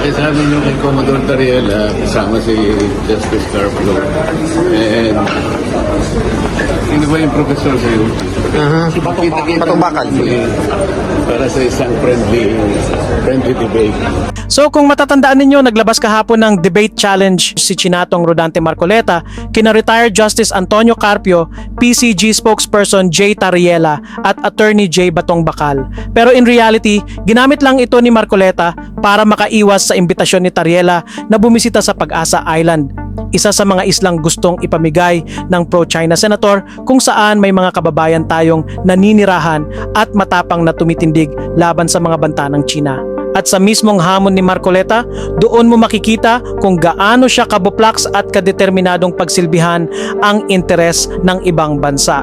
Pakisabi niyo kay Commodore Tariela, kasama si Justice Carpio. And sino ba yung professor sa'yo? Kita-kita Batong Bakal. Para sa isang friendly debate. So kung matatandaan ninyo, naglabas kahapon ng debate challenge si Chinatong Rodante Marcoleta kina retired Justice Antonio Carpio, PCG spokesperson Jay Tariela at Attorney Jay Batong Bakal. Pero in reality, ginamit lang ito ni Marcoleta para makaiwas sa imbitasyon ni Tariela na bumisita sa Pag-asa Island, isa sa mga islang gustong ipamigay ng pro-China senator kung saan may mga kababayan tayong naninirahan at matapang na tumitindig laban sa mga banta ng China. At sa mismong hamon ni Marcoleta, doon mo makikita kung gaano siya kabuplaks at kadeterminadong pagsilbihan ang interes ng ibang bansa.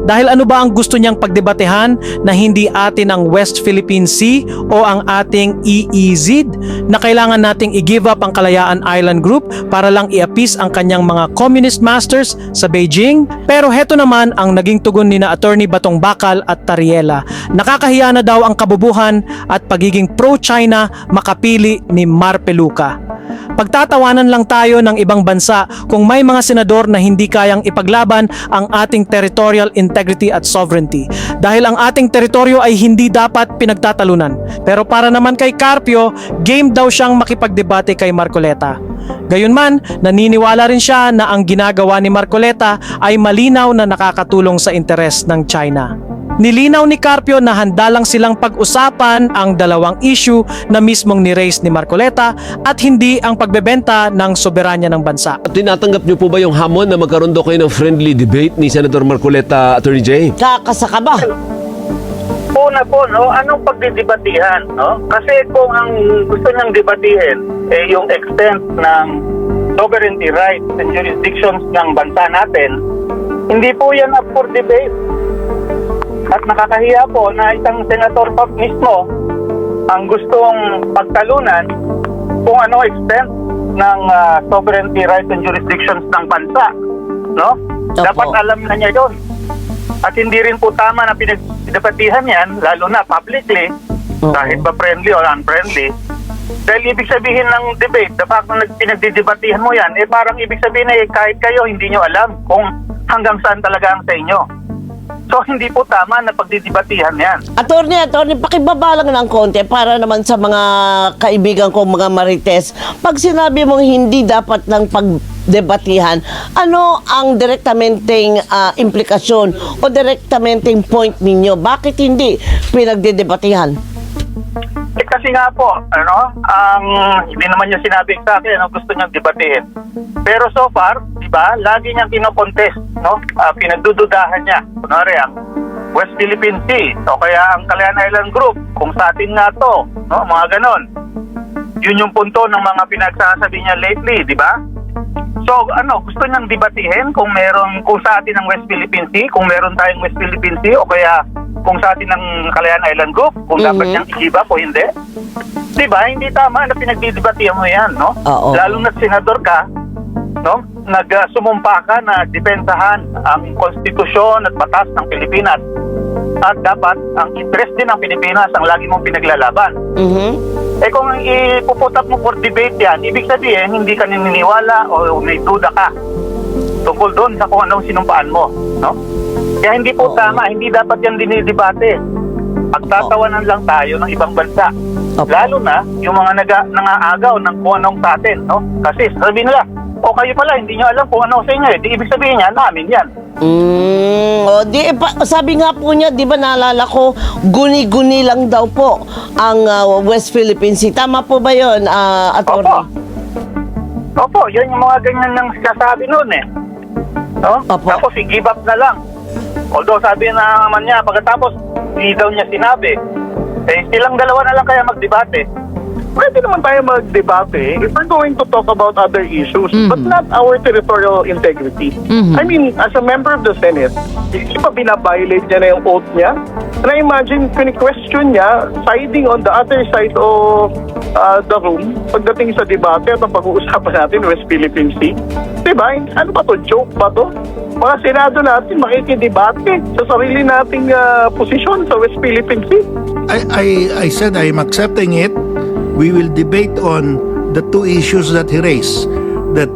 Dahil ano ba ang gusto niyang pagdebatehan na hindi atin ang West Philippine Sea o ang ating EEZ na kailangan nating i-give up ang Kalayaan Island Group para lang i-appease ang kanyang mga communist masters sa Beijing? Pero heto naman ang naging tugon ni na Attorney Batong Bakal at Tariela. Nakakahiya na daw ang kabubuhan at pagiging pro-China makapili ni Mar Peluca. Pagtatawanan lang tayo ng ibang bansa kung may mga senador na hindi kayang ipaglaban ang ating territorial integrity at sovereignty. Dahil ang ating teritoryo ay hindi dapat pinagtatalunan. Pero para naman kay Carpio, game daw siyang makipagdebate kay Marcoleta. Gayunman, naniniwala rin siya na ang ginagawa ni Marcoleta ay malinaw na nakakatulong sa interes ng China. Nilinaw ni Carpio na handa lang silang pag-usapan ang dalawang issue na mismong ni-raise ni Marcoleta at hindi ang pagbebenta ng soberanya ng bansa. Tinatanggap niyo po ba yung hamon na magkaroon daw kayo ng friendly debate ni Senator Marcoleta, Attorney Jay? Kakasaka ba? Una po, no, anong pagdidebatihan, no? Kasi kung ang gusto niyang debatihin yung extent ng sovereignty rights and jurisdictions ng bansa natin, hindi po yan up for debate. At nakakahiya po na isang senator pa mismo ang gustong pagtalunan kung ano extent ng sovereignty rights and jurisdictions ng bansa, no? Dapat alam na niya 'yon. At hindi rin po tama na pinagdebatihan yan, lalo na publicly, kahit ba friendly or unfriendly. Dahil ibig sabihin ng debate, the fact na pinagdidebatihan mo yan, parang ibig sabihin na kahit kayo hindi nyo alam kung hanggang saan talaga ang sa inyo. So hindi po tama na pagdidebatihan yan. Attorney, pakibaba lang ng konti para naman sa mga kaibigan ko, mga marites. Pag sinabi mong hindi dapat ng pagdebatihan, ano ang direktamenteng implikasyon o direktamenteng point ninyo? Bakit hindi pinagdedebatihan? Kasi nga po, hindi naman niya sinabi sa akin gusto niyang debatehin. Pero so far, di ba, lagi niyang kinokontest, no? Pinagdududahan niya. Kunwari, ang West Philippine Sea, o kaya ang Kalayaan Island Group, kung sa atin nga to, no? Mga ganon. Yun yung punto ng mga pinagsasabi niya lately, di ba? So, gusto niyang debatihin kung sa atin ang West Philippine Sea, kung meron tayong West Philippine Sea, o kaya kung sa atin ang Kalayaan Island Group, kung dapat niyang i-give up o hindi. Diba? Hindi tama na pinagdidebatihan mo yan, no? Lalo na senador ka, no? Nagsumumpa ka na depensahan ang konstitusyon at batas ng Pilipinas. At dapat ang interest din ng Pilipinas ang lagi mong pinaglalaban. Kung ipuputap mo for debate yan, ibig sabihin hindi ka naniniwala o may duda ka tungkol doon sa kung anong sinumpaan mo, no? Kaya hindi po tama, hindi dapat yan dinidebate. Pagtatawanan lang tayo ng ibang bansa. Lalo na yung mga nangaagaw ng kung anong sa atin, no? Kasi sabihin nila, kayo pala, hindi nyo alam kung ano sa inyo. Di ibig sabihin niya, namin yan. Sabi nga po niya, di ba naalala ko, guni-guni lang daw po ang West Philippine Sea. Tama po ba yun, Atty.? Opo, yun yung mga ganyan nang sinasabi noon eh. No? Tapos i-give up na lang. Although sabi na naman niya, pagkatapos hindi daw niya sinabi, silang dalawa na lang kaya magdebate. Pwede naman tayo magdebate if we're going to talk about other issues, but not our territorial integrity. I mean, as a member of the Senate, hindi pa binabiolate niya na yung oath niya? And I imagine, question niya, siding on the other side of the room, pagdating sa debate at ang pag-uusapan natin, West Philippine Sea. Diba? Ano ba to? Joke ba to? Mga senado natin makikidebate sa sarili nating posisyon sa West Philippine Sea. I said I'm accepting it. we will debate on the two issues that he raised, that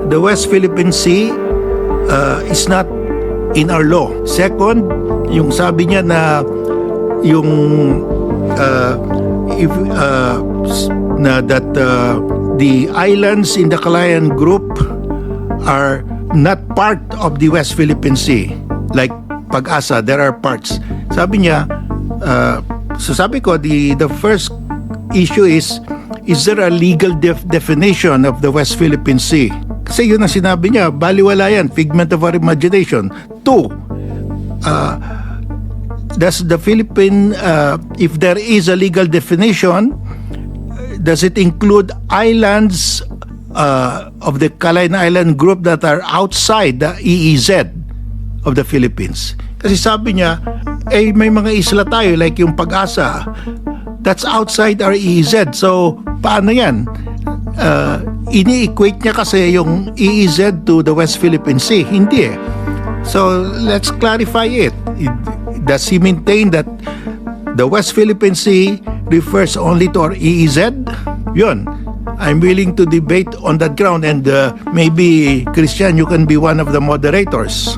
the West Philippine Sea is not in our law. Second, yung sabi niya na yung the islands in the Calayan Group are not part of the West Philippine Sea. Like Pag-asa, there are parts. Sabi niya, so sabi ko, the first issue is there a legal definition of the West Philippine Sea? Kasi yun ang sinabi niya, baliwala yan, figment of our imagination. Two, does the Philippine, if there is a legal definition, does it include islands of the Calayan Island Group that are outside the EEZ of the Philippines? Kasi sabi niya, may mga isla tayo like yung Pag-asa, that's outside our EEZ. So, paano yan? Ini-equate niya kasi yung EEZ to the West Philippine Sea. Hindi eh. So, let's clarify it. Does he maintain that the West Philippine Sea refers only to our EEZ? Yun. I'm willing to debate on that ground, and maybe, Christian, you can be one of the moderators.